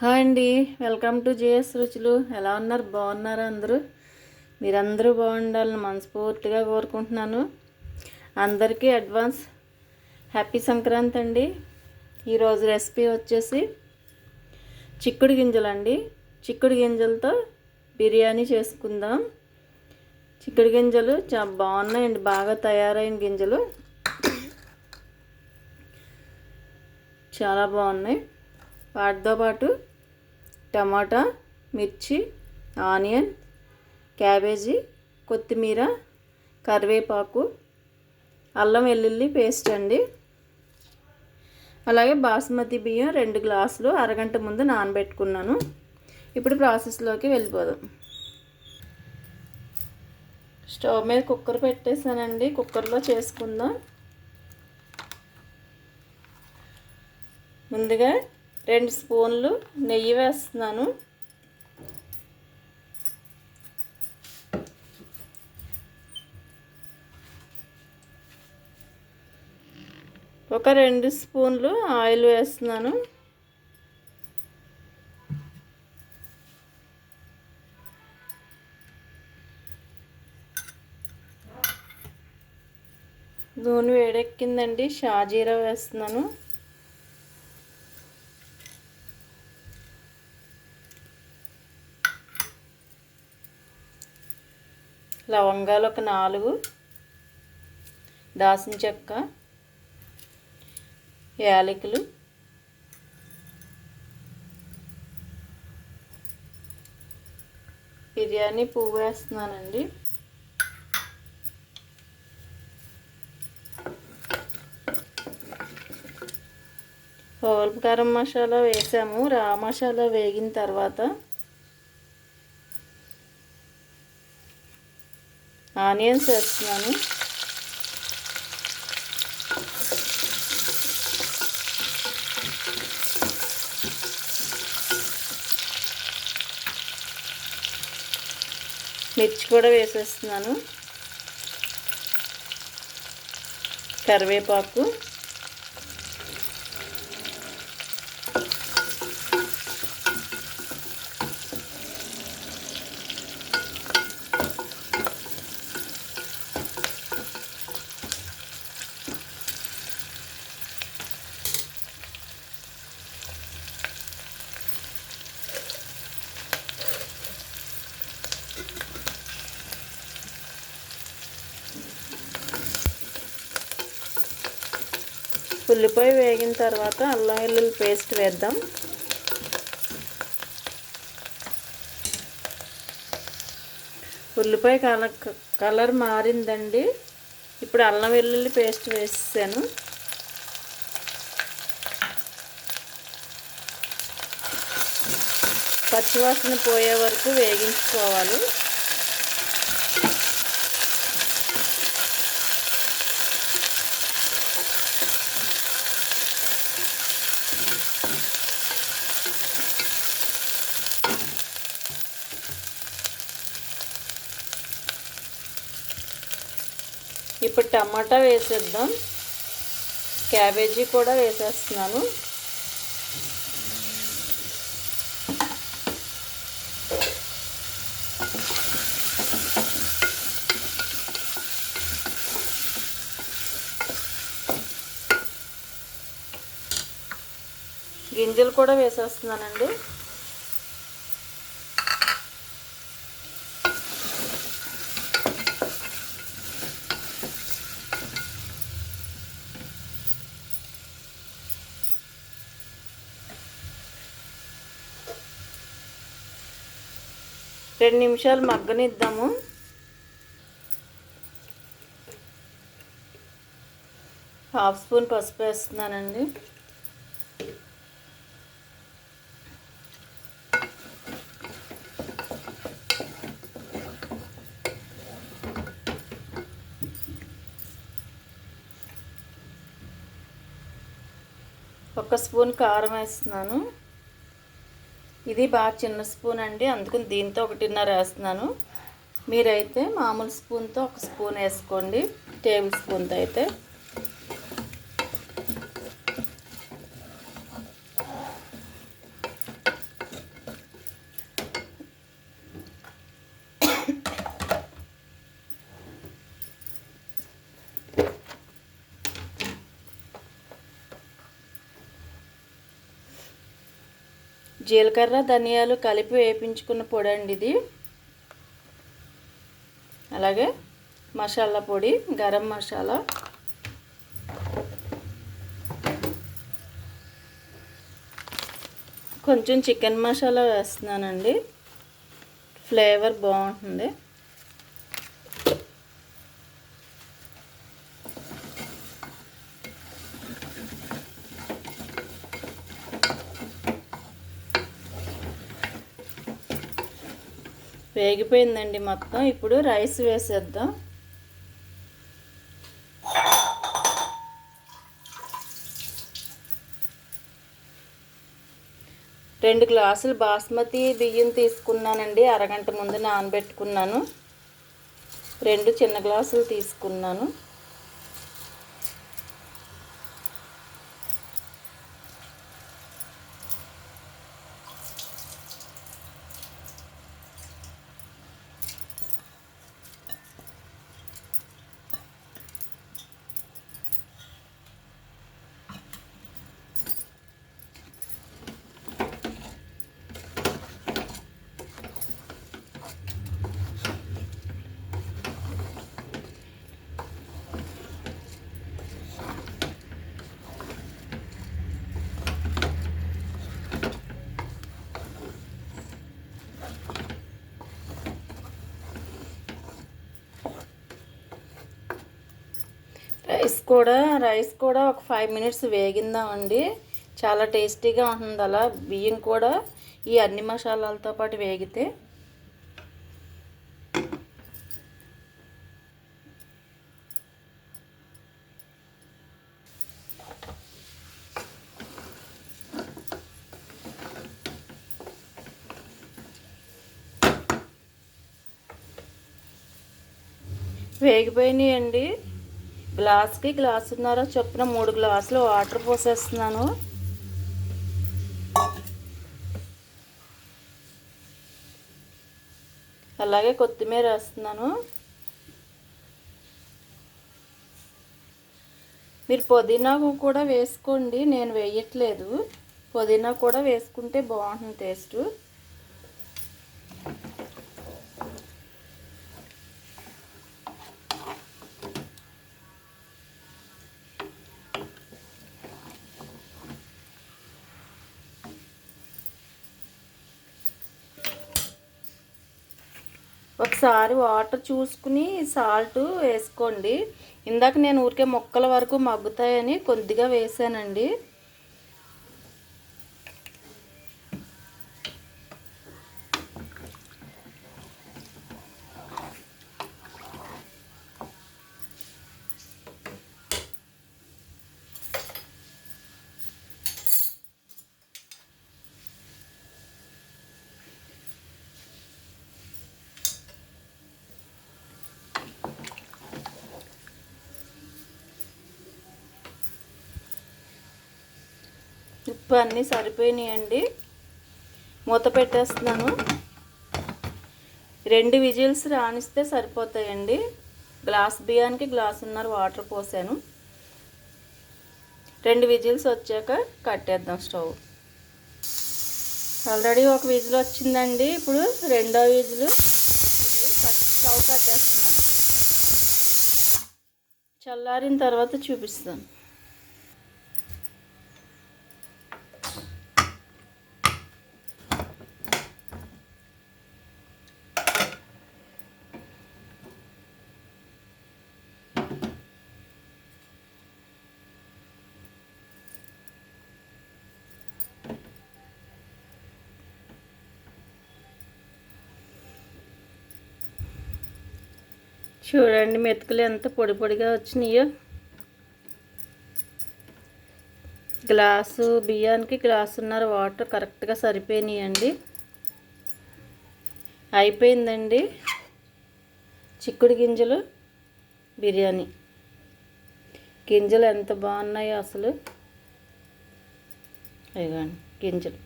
Hi అండి, welcome to JS రుచులు. ఎలా ఉన్నారు? బాగున్నారా అందరూ? మీరందరూ బాగుండాలని మనస్ఫూర్తిగా కోరుకుంటున్నాను. అందరికీ అడ్వాన్స్ హ్యాపీ సంక్రాంతి అండి. ఈరోజు రెసిపీ వచ్చేసి చిక్కుడు గింజలండి. చిక్కుడు గింజలతో బిర్యానీ చేసుకుందాం. చిక్కుడు గింజలు చాలా బాగున్నాయండి, బాగా తయారైన గింజలు చాలా బాగున్నాయి. వాటితో పాటు టమాటా, మిర్చి, ఆనియన్, క్యాబేజీ, కొత్తిమీర, కరివేపాకు, అల్లం వెల్లుల్లి పేస్ట్ అండి. అలాగే బాస్మతి బియ్యం 2 గ్లాసులు అరగంట ముందు నానబెట్టుకున్నాను. ఇప్పుడు ప్రాసెస్లోకి వెళ్ళిపోదాం. స్టవ్ మీద కుక్కర్ పెట్టేశానండి. కుక్కర్లో చేసుకుందాం. ముందుగా 2 స్పూన్లు నెయ్యి వేస్తున్నాను. ఒక 2 స్పూన్లు ఆయిల్ వేస్తున్నాను. నూనె వేడెక్కిందండి. షాజీరా వేస్తున్నాను. లవంగాలు ఒక 4, దాల్చిన చెక్క, యాలకులు, బిర్యానీ పువ్వు వేస్తున్నానండి. హోల్ గరం మసాలా వేసాము. రా మసాలా వేగిన తర్వాత ఆనియన్స్ వేస్తున్నాను. మిర్చి కూడా వేసేస్తున్నాను. కరివేపాకు, ఉల్లిపాయ వేగిన తర్వాత అల్లం వెల్లుల్లి పేస్ట్ వేద్దాం. ఉల్లిపాయ కలర్ మారిందండి. ఇప్పుడు అల్లం వెల్లుల్లి పేస్ట్ వేసాను. పచ్చివాసన పోయే వరకు వేగించుకోవాలి. ఇప్పుడు టమాటా వేసేద్దాం. క్యాబేజీ కూడా వేసేస్తున్నాను. గింజలు కూడా వేసేస్తున్నానండి. రెండు నిమిషాలు మగ్గనిద్దాము. హాఫ్ స్పూన్ పసుపు వేస్తున్నానండి. ఒక స్పూన్ కారం వేస్తున్నాను. ఇది బాగా చిన్న స్పూన్ అండి, అందుకని దీంతో 1.5 వేస్తున్నాను. మీరైతే మామూలు స్పూన్తో 1 స్పూన్ వేసుకోండి, టేబుల్ స్పూన్తో అయితే. జీలకర్ర ధనియాలు కలిపి వేయించుకున్న పొడి అండి ఇది. అలాగే మసాలా పొడి, గరం మసాలా, కొంచెం చికెన్ మసాలా వేస్తున్నానండి, ఫ్లేవర్ బాగుంటుంది. వేగిపోయిందండి మొత్తం. ఇప్పుడు రైస్ వేసేద్దాం. రెండు గ్లాసులు బాస్మతి బియ్యం తీసుకున్నానండి. అరగంట ముందు నానబెట్టుకున్నాను. 2 చిన్న గ్లాసులు తీసుకున్నాను. రైస్ కూడా ఒక 5 మినిట్స్ వేగిందామండి. చాలా టేస్టీగా ఉంటుంది అలా. బియ్యం కూడా ఈ అన్ని మసాలాలతో పాటు వేగితే. వేగిపోయినాయండి. గ్లాస్కి గ్లాసున్నర చొప్పున 3 గ్లాసులు వాటర్ పోసేస్తున్నాను. అలాగే కొత్తిమీర వేస్తున్నాను. మీరు పుదీనా కూడా వేసుకోండి, నేను వేయట్లేదు. పుదీనా కూడా వేసుకుంటే బాగుంటుంది టేస్ట్. ఒకసారి వాటర్ చూసుకుని సాల్ట్ వేసుకోండి. ఇందాక నేను ఊరికే ముక్కల వరకు మగ్గుతాయని కొద్దిగా వేసానండి. ఉప్పు అన్నీ సరిపోయినాయండి. మూత పెట్టేస్తున్నాను. 2 విజిల్స్ రానిస్తే సరిపోతాయండి. గ్లాస్ బియ్యానికి గ్లాసున్నర వాటర్ పోసాను. 2 విజిల్స్ వచ్చాక కట్టేద్దాం స్టవ్. ఆల్రెడీ ఒక విజిల్ వచ్చిందండి. ఇప్పుడు రెండో విజిల్. స్టవ్ కట్టేస్తున్నాను. చల్లారిన తర్వాత చూపిస్తాను. చూడండి మెతుకులు ఎంత పొడి పొడిగా వచ్చినాయో. గ్లాసు బియ్యానికి గ్లాసున్నర వాటర్ కరెక్ట్గా సరిపోయినాయండి. అయిపోయిందండి చిక్కుడు గింజలు బిర్యానీ. గింజలు ఎంత బాగున్నాయో అసలు. ఇదిగోండి గింజలు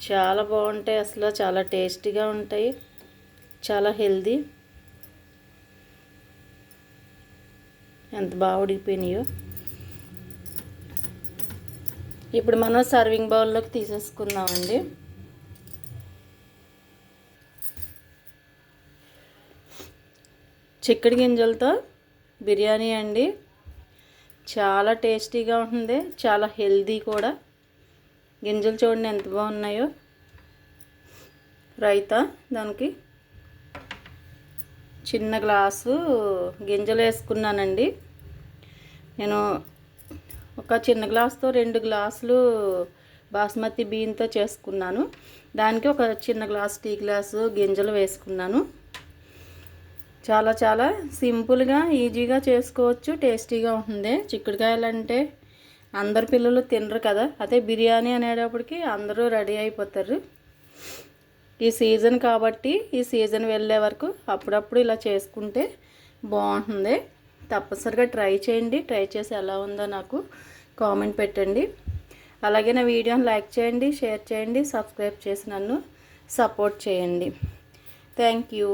చాలా బాగుంటాయి అసలు. చాలా టేస్టీగా ఉంటాయి, చాలా హెల్దీ. ఎంత బాగా ఉడికిపోయినాయో. ఇప్పుడు మనం సర్వింగ్ బౌల్లోకి తీసేసుకుందామండి. చిక్కుడు గింజలతో బిర్యానీ అండి. చాలా టేస్టీగా ఉంటుంది, చాలా హెల్దీ కూడా. గింజలు చూడండి ఎంత బాగున్నాయో. రైతా, దానికి చిన్న గ్లాసు గింజలు వేసుకున్నానండి. నేను ఒక చిన్న గ్లాసుతో 2 గ్లాసులు బాస్మతి బియ్యంతో చేసుకున్నాను. దానికి ఒక చిన్న గ్లాసు టీ గ్లాసు గింజలు వేసుకున్నాను. చాలా చాలా సింపుల్గా ఈజీగా చేసుకోవచ్చు, టేస్టీగా ఉంటుంది. చిక్కుడుకాయలు అంటే అందరు పిల్లలు తినరు కదా, అదే బిర్యానీ అనేటప్పటికి అందరూ రెడీ అయిపోతారు. ఈ సీజన్ కాబట్టి ఈ సీజన్ వెళ్ళే వరకు అప్పుడప్పుడు ఇలా చేసుకుంటే బాగుంటుంది. తప్పనిసరిగా ట్రై చేయండి. ట్రై చేసి ఎలా ఉందో నాకు కామెంట్ పెట్టండి. అలాగే నా వీడియోని లైక్ చేయండి, షేర్ చేయండి, సబ్స్క్రైబ్ చేసి నన్ను సపోర్ట్ చేయండి. Thank you.